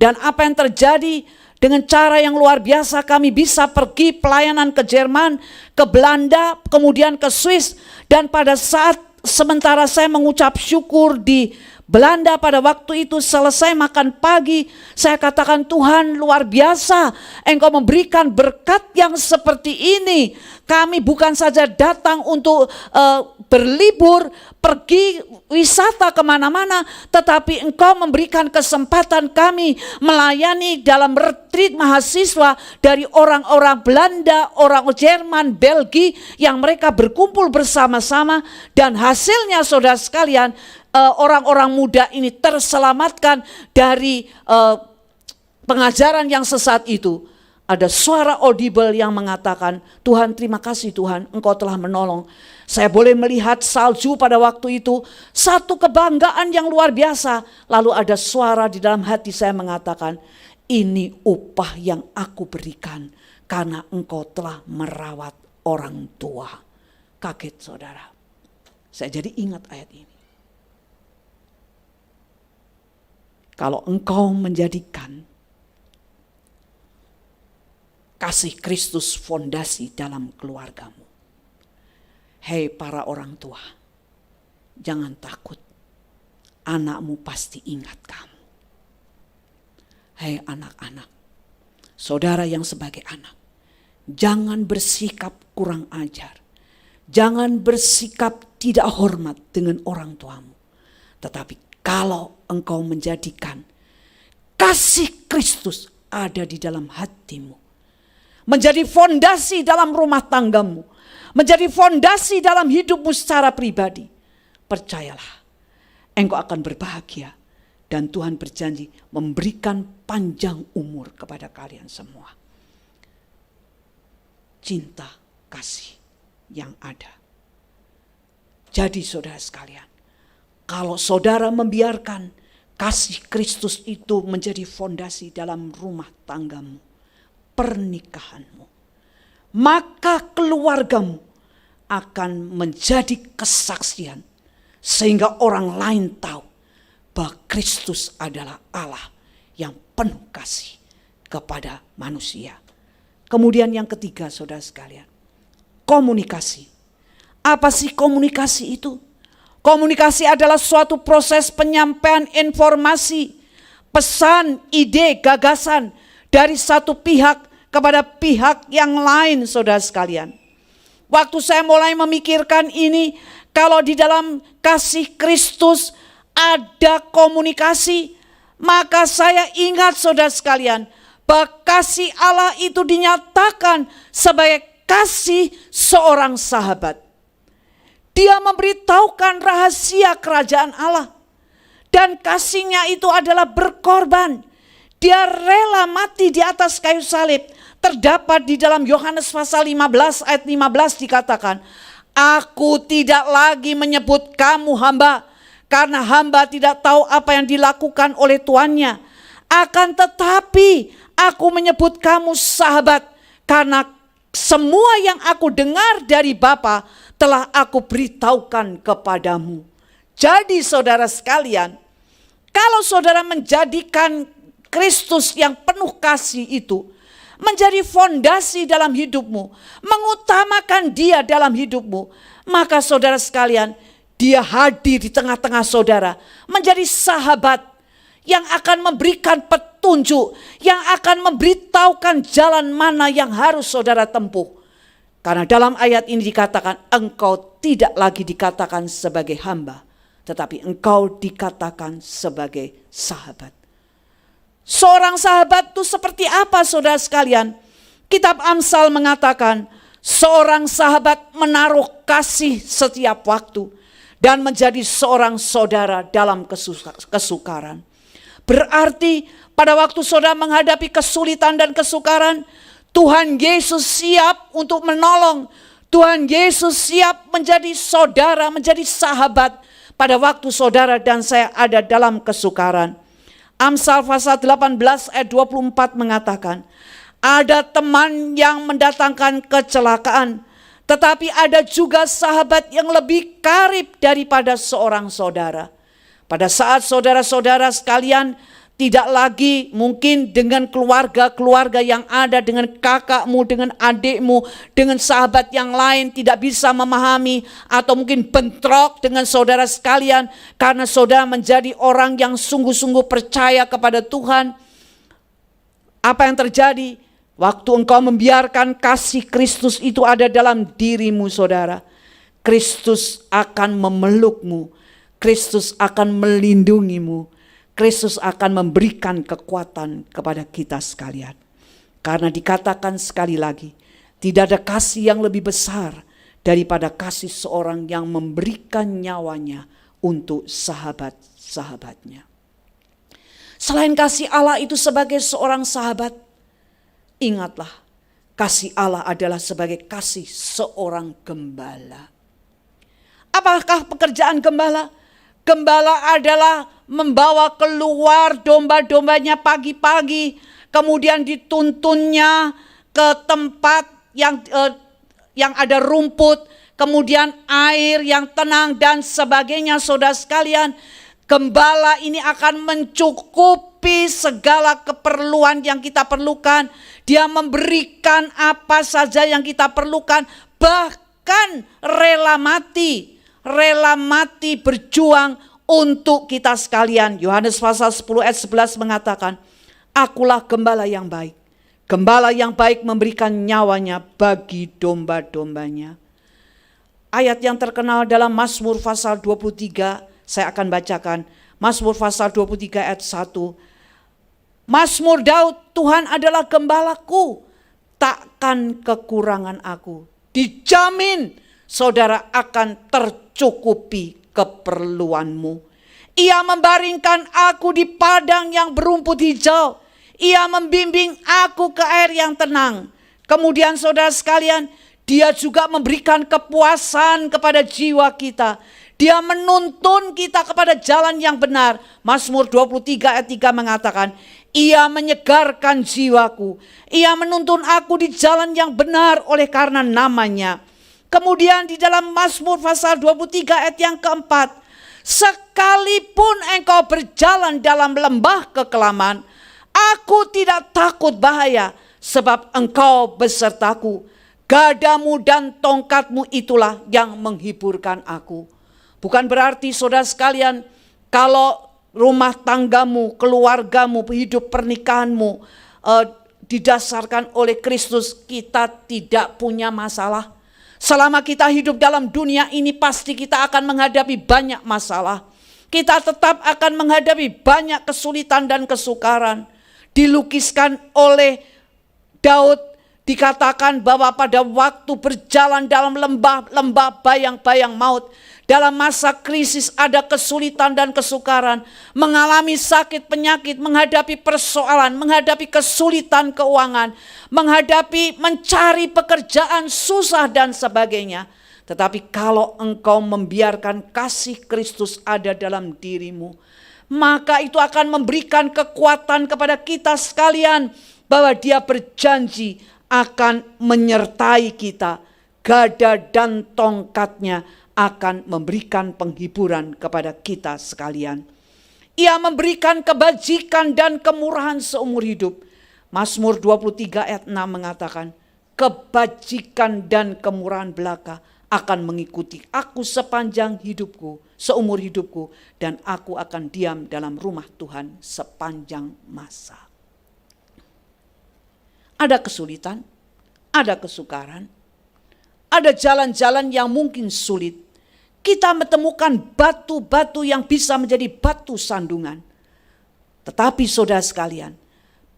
Dan apa yang terjadi dengan cara yang luar biasa, kami bisa pergi pelayanan ke Jerman, ke Belanda, kemudian ke Swiss. Dan pada saat sementara saya mengucap syukur di Belanda pada waktu itu, selesai makan pagi, saya katakan, Tuhan luar biasa, Engkau memberikan berkat yang seperti ini. Kami bukan saja datang untuk berlibur, pergi wisata kemana-mana, tetapi Engkau memberikan kesempatan kami melayani dalam retreat mahasiswa dari orang-orang Belanda, orang Jerman, Belgia, yang mereka berkumpul bersama-sama. Dan hasilnya saudara sekalian, orang-orang muda ini terselamatkan dari pengajaran yang sesat itu. Ada suara audible yang mengatakan, Tuhan terima kasih Tuhan, Engkau telah menolong. Saya boleh melihat salju pada waktu itu, satu kebanggaan yang luar biasa. Lalu ada suara di dalam hati saya mengatakan, ini upah yang aku berikan karena Engkau telah merawat orang tua. Kaget saudara. Saya jadi ingat ayat ini. Kalau engkau menjadikan kasih Kristus fondasi dalam keluargamu, hei para orang tua, jangan takut, anakmu pasti ingat kamu. Hei anak-anak, saudara yang sebagai anak, jangan bersikap kurang ajar, jangan bersikap tidak hormat dengan orang tuamu, tetapi kalau engkau menjadikan kasih Kristus ada di dalam hatimu, menjadi fondasi dalam rumah tanggamu, menjadi fondasi dalam hidupmu secara pribadi, percayalah, engkau akan berbahagia dan Tuhan berjanji memberikan panjang umur kepada kalian semua. Cinta kasih yang ada. Jadi saudara sekalian, kalau saudara membiarkan kasih Kristus itu menjadi fondasi dalam rumah tanggamu, pernikahanmu, maka keluargamu akan menjadi kesaksian sehingga orang lain tahu bahwa Kristus adalah Allah yang penuh kasih kepada manusia. Kemudian yang ketiga saudara sekalian, komunikasi. Apa sih komunikasi itu? Komunikasi adalah suatu proses penyampaian informasi, pesan, ide, gagasan dari satu pihak kepada pihak yang lain saudara sekalian. Waktu saya mulai memikirkan ini, kalau di dalam kasih Kristus ada komunikasi, maka saya ingat saudara sekalian, bahwa kasih Allah itu dinyatakan sebagai kasih seorang sahabat. Dia memberitahukan rahasia kerajaan Allah. Dan kasihnya itu adalah berkorban. Dia rela mati di atas kayu salib. Terdapat di dalam Yohanes pasal 15 ayat 15 dikatakan, Aku tidak lagi menyebut kamu hamba, karena hamba tidak tahu apa yang dilakukan oleh tuannya. Akan tetapi aku menyebut kamu sahabat, karena semua yang aku dengar dari Bapa telah aku beritahukan kepadamu. Jadi saudara sekalian, kalau saudara menjadikan Kristus yang penuh kasih itu menjadi fondasi dalam hidupmu, mengutamakan Dia dalam hidupmu, maka saudara sekalian, Dia hadir di tengah-tengah saudara, menjadi sahabat yang akan memberikan petunjuk, yang akan memberitahukan jalan mana yang harus saudara tempuh. Karena dalam ayat ini dikatakan, engkau tidak lagi dikatakan sebagai hamba, tetapi engkau dikatakan sebagai sahabat. Seorang sahabat itu seperti apa saudara sekalian? Kitab Amsal mengatakan, seorang sahabat menaruh kasih setiap waktu dan menjadi seorang saudara dalam kesukaran. Berarti pada waktu saudara menghadapi kesulitan dan kesukaran, Tuhan Yesus siap untuk menolong. Tuhan Yesus siap menjadi saudara, menjadi sahabat pada waktu saudara dan saya ada dalam kesukaran. Amsal pasal 18 ayat 24 mengatakan, ada teman yang mendatangkan kecelakaan, tetapi ada juga sahabat yang lebih karib daripada seorang saudara. Pada saat saudara-saudara sekalian tidak lagi mungkin dengan keluarga-keluarga yang ada, dengan kakakmu, dengan adikmu, dengan sahabat yang lain tidak bisa memahami, atau mungkin bentrok dengan saudara sekalian karena saudara menjadi orang yang sungguh-sungguh percaya kepada Tuhan. Apa yang terjadi? Waktu engkau membiarkan kasih Kristus itu ada dalam dirimu, saudara, Kristus akan memelukmu, Kristus akan melindungimu, Kristus akan memberikan kekuatan kepada kita sekalian. Karena dikatakan sekali lagi, tidak ada kasih yang lebih besar daripada kasih seorang yang memberikan nyawanya untuk sahabat-sahabatnya. Selain kasih Allah itu sebagai seorang sahabat, ingatlah kasih Allah adalah sebagai kasih seorang gembala. Apakah pekerjaan gembala? Gembala adalah membawa keluar domba-dombanya pagi-pagi, kemudian dituntunnya ke tempat yang ada rumput, kemudian air yang tenang dan sebagainya. Saudara sekalian, gembala ini akan mencukupi segala keperluan yang kita perlukan. Dia memberikan apa saja yang kita perlukan, bahkan rela mati berjuang untuk kita sekalian. Yohanes pasal 10 ayat 11 mengatakan, akulah gembala yang baik. Gembala yang baik memberikan nyawanya bagi domba-dombanya. Ayat yang terkenal dalam Mazmur pasal 23, saya akan bacakan. Mazmur pasal 23 ayat 1. Mazmur Daud, Tuhan adalah gembalaku, takkan kekurangan aku. Dijamin saudara akan tercukupi keperluanmu. Ia membaringkan aku di padang yang berumput hijau. Ia membimbing aku ke air yang tenang. Kemudian saudara sekalian, dia juga memberikan kepuasan kepada jiwa kita. Dia menuntun kita kepada jalan yang benar. Mazmur 23 ayat 3 mengatakan, ia menyegarkan jiwaku. Ia menuntun aku di jalan yang benar oleh karena namanya. Kemudian di dalam Mazmur pasal 23 ayat yang keempat, sekalipun engkau berjalan dalam lembah kekelaman, aku tidak takut bahaya, sebab engkau besertaku. Gadamu dan tongkatmu itulah yang menghiburkan aku. Bukan berarti saudara sekalian, kalau rumah tanggamu, keluargamu, hidup pernikahanmu didasarkan oleh Kristus, kita tidak punya masalah. Selama kita hidup dalam dunia ini, pasti kita akan menghadapi banyak masalah. Kita tetap akan menghadapi banyak kesulitan dan kesukaran. Dilukiskan oleh Daud, dikatakan bahwa pada waktu berjalan dalam lembah bayang-bayang maut, dalam masa krisis ada kesulitan dan kesukaran, mengalami sakit penyakit, menghadapi persoalan, menghadapi kesulitan keuangan, menghadapi mencari pekerjaan susah dan sebagainya. Tetapi kalau engkau membiarkan kasih Kristus ada dalam dirimu, maka itu akan memberikan kekuatan kepada kita sekalian, bahwa dia berjanji akan menyertai kita. Gada dan tongkatnya akan memberikan penghiburan kepada kita sekalian. Ia memberikan kebajikan dan kemurahan seumur hidup. Mazmur 23 ayat 6 mengatakan, kebajikan dan kemurahan belaka akan mengikuti aku sepanjang hidupku, seumur hidupku, dan aku akan diam dalam rumah Tuhan sepanjang masa. Ada kesulitan, ada kesukaran, ada jalan-jalan yang mungkin sulit. Kita menemukan batu-batu yang bisa menjadi batu sandungan. Tetapi saudara sekalian,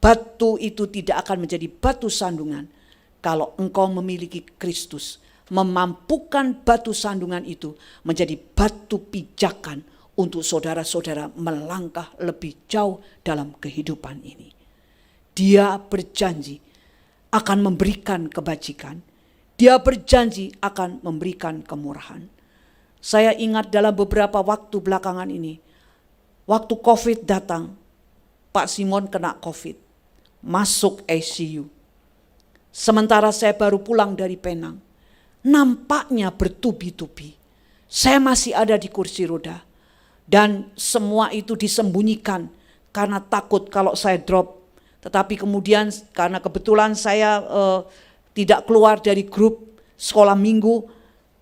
batu itu tidak akan menjadi batu sandungan kalau engkau memiliki Kristus, memampukan batu sandungan itu menjadi batu pijakan untuk saudara-saudara melangkah lebih jauh dalam kehidupan ini. Dia berjanji akan memberikan kebajikan. Dia berjanji akan memberikan kemurahan. Saya ingat dalam beberapa waktu belakangan ini, waktu COVID datang, Pak Simon kena COVID, masuk ICU. Sementara saya baru pulang dari Penang, nampaknya bertubi-tubi. Saya masih ada di kursi roda, dan semua itu disembunyikan, karena takut kalau saya drop. Tetapi kemudian karena kebetulan saya tidak keluar dari grup sekolah minggu,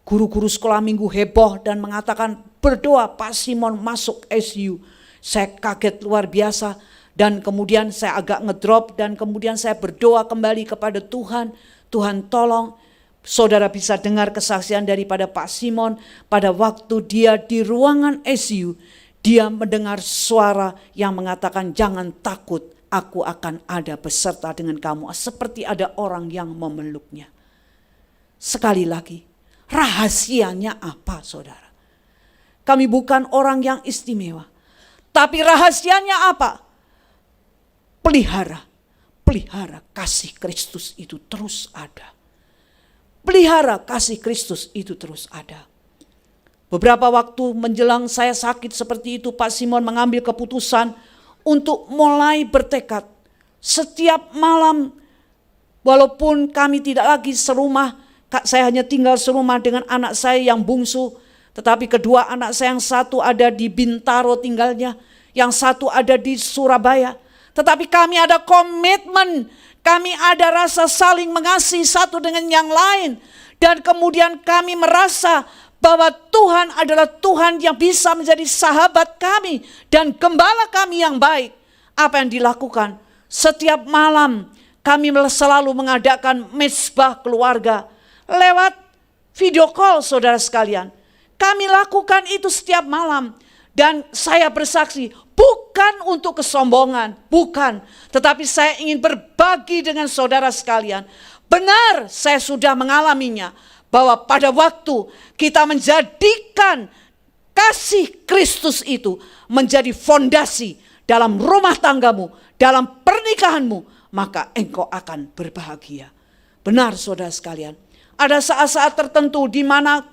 guru-guru sekolah minggu heboh dan mengatakan berdoa Pak Simon masuk SU. Saya kaget luar biasa dan kemudian saya agak ngedrop dan kemudian saya berdoa kembali kepada Tuhan. Tuhan tolong. Saudara bisa dengar kesaksian daripada Pak Simon pada waktu dia di ruangan SU, dia mendengar suara yang mengatakan jangan takut, aku akan ada beserta dengan kamu. Seperti ada orang yang memeluknya. Sekali lagi, rahasianya apa saudara? Kami bukan orang yang istimewa, tapi rahasianya apa? Pelihara kasih Kristus itu terus ada. Pelihara kasih Kristus itu terus ada. Beberapa waktu menjelang saya sakit seperti itu, Pak Simon mengambil keputusan untuk mulai bertekad. Setiap malam, walaupun kami tidak lagi serumah, saya hanya tinggal serumah dengan anak saya yang bungsu, tetapi kedua anak saya yang satu ada di Bintaro tinggalnya, yang satu ada di Surabaya. Tetapi kami ada komitmen, kami ada rasa saling mengasihi satu dengan yang lain. Dan kemudian kami merasa bahwa Tuhan adalah Tuhan yang bisa menjadi sahabat kami dan gembala kami yang baik. Apa yang dilakukan? Setiap malam kami selalu mengadakan mezbah keluarga lewat video call saudara sekalian. Kami lakukan itu setiap malam. Dan saya bersaksi, bukan untuk kesombongan, bukan. Tetapi saya ingin berbagi dengan saudara sekalian. Benar, saya sudah mengalaminya. Bahwa pada waktu kita menjadikan kasih Kristus itu menjadi fondasi dalam rumah tanggamu, dalam pernikahanmu, maka engkau akan berbahagia. Benar saudara sekalian. Ada saat-saat tertentu di mana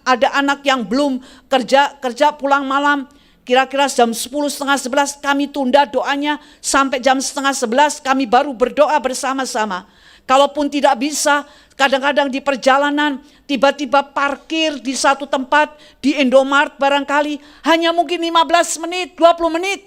ada anak yang belum kerja pulang malam, kira-kira jam 10:30, 11 kami tunda doanya sampai jam 10:30 kami baru berdoa bersama-sama. Kalaupun tidak bisa, kadang-kadang di perjalanan tiba-tiba parkir di satu tempat di Indomaret barangkali hanya mungkin 15 menit, 20 menit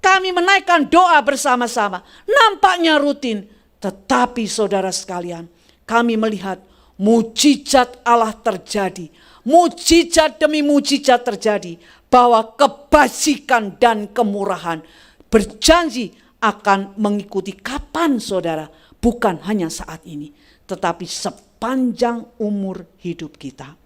kami menaikkan doa bersama-sama. Nampaknya rutin, tetapi saudara sekalian, kami melihat mujizat Allah terjadi. Mujizat demi mujizat terjadi. Bahwa kebajikan dan kemurahan berjanji akan mengikuti kapan saudara? Bukan hanya saat ini, tetapi sepanjang umur hidup kita.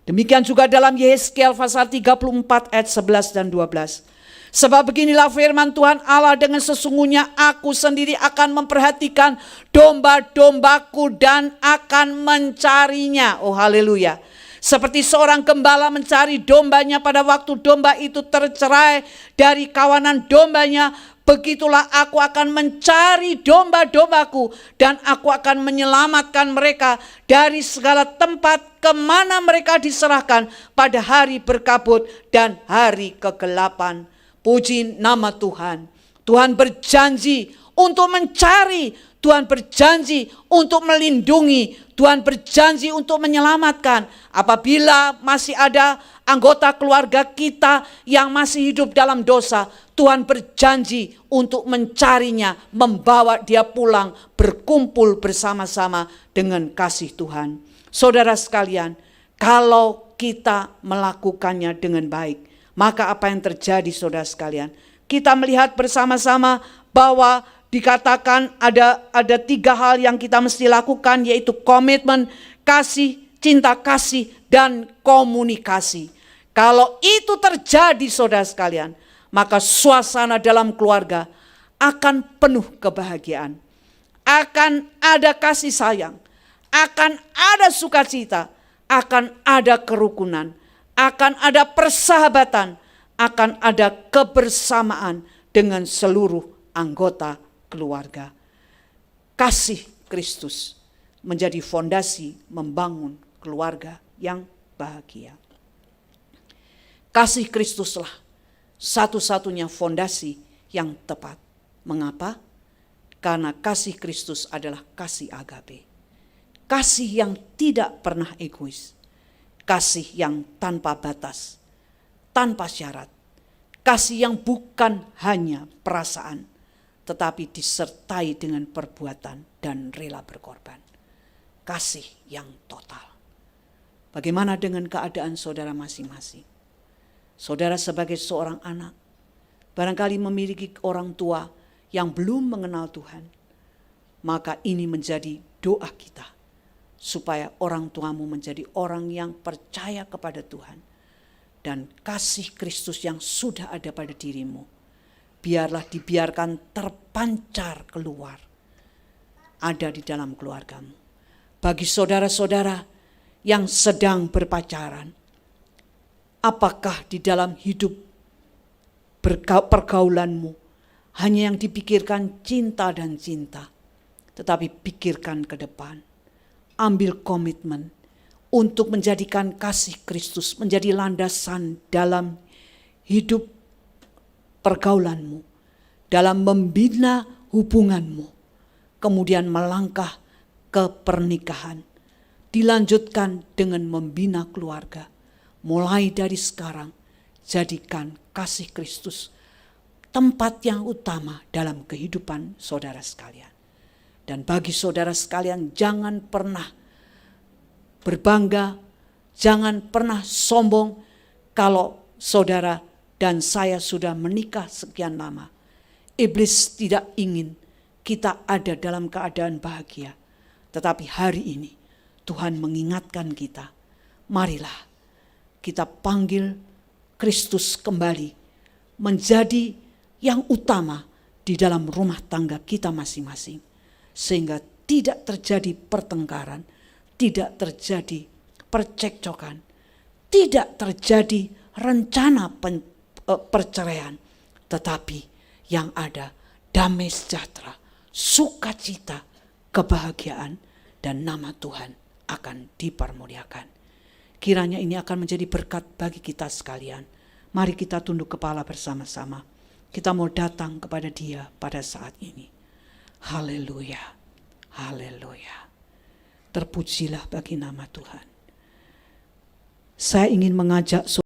Demikian juga dalam Yehezkiel pasal 34 ayat 11 dan 12. Sebab beginilah firman Tuhan Allah, dengan sesungguhnya aku sendiri akan memperhatikan domba-dombaku dan akan mencarinya. Oh haleluya. Seperti seorang gembala mencari dombanya pada waktu domba itu tercerai dari kawanan dombanya, begitulah aku akan mencari domba-dombaku dan aku akan menyelamatkan mereka dari segala tempat kemana mereka diserahkan pada hari berkabut dan hari kegelapan. Puji nama Tuhan. Tuhan berjanji untuk mencari, Tuhan berjanji untuk melindungi, Tuhan berjanji untuk menyelamatkan. Apabila masih ada anggota keluarga kita yang masih hidup dalam dosa, Tuhan berjanji untuk mencarinya, membawa dia pulang, berkumpul bersama-sama dengan kasih Tuhan. Saudara sekalian, kalau kita melakukannya dengan baik, maka apa yang terjadi saudara sekalian? Kita melihat bersama-sama bahwa dikatakan ada 3 hal yang kita mesti lakukan, yaitu komitmen, kasih, cinta kasih, dan komunikasi. Kalau itu terjadi saudara sekalian, maka suasana dalam keluarga akan penuh kebahagiaan. Akan ada kasih sayang, akan ada sukacita, akan ada kerukunan, akan ada persahabatan, akan ada kebersamaan dengan seluruh anggota keluarga. Kasih Kristus menjadi fondasi membangun keluarga yang bahagia. Kasih Kristuslah satu-satunya fondasi yang tepat. Mengapa? Karena kasih Kristus adalah kasih agape. Kasih yang tidak pernah egois. Kasih yang tanpa batas, tanpa syarat. Kasih yang bukan hanya perasaan, tetapi disertai dengan perbuatan dan rela berkorban. Kasih yang total. Bagaimana dengan keadaan saudara masing-masing? Saudara sebagai seorang anak, barangkali memiliki orang tua yang belum mengenal Tuhan. Maka ini menjadi doa kita, supaya orang tuamu menjadi orang yang percaya kepada Tuhan. Dan kasih Kristus yang sudah ada pada dirimu, biarlah dibiarkan terpancar keluar, ada di dalam keluargamu. Bagi saudara-saudara yang sedang berpacaran, apakah di dalam hidup pergaulanmu hanya yang dipikirkan cinta dan cinta, tetapi pikirkan ke depan. Ambil komitmen untuk menjadikan kasih Kristus menjadi landasan dalam hidup pergaulanmu, dalam membina hubunganmu, kemudian melangkah ke pernikahan, dilanjutkan dengan membina keluarga. Mulai dari sekarang, jadikan kasih Kristus tempat yang utama dalam kehidupan saudara sekalian. Dan bagi saudara sekalian, jangan pernah berbangga, jangan pernah sombong kalau saudara dan saya sudah menikah sekian lama. Iblis tidak ingin kita ada dalam keadaan bahagia. Tetapi hari ini Tuhan mengingatkan kita, marilah kita panggil Kristus kembali menjadi yang utama di dalam rumah tangga kita masing-masing. Sehingga tidak terjadi pertengkaran, tidak terjadi percekcokan, tidak terjadi rencana perceraian, tetapi yang ada damai sejahtera, sukacita, kebahagiaan, dan nama Tuhan akan dipermuliakan. Kiranya ini akan menjadi berkat bagi kita sekalian. Mari kita tunduk kepala bersama-sama. Kita mau datang kepada Dia pada saat ini. Haleluya, haleluya. Terpujilah bagi nama Tuhan. Saya ingin mengajak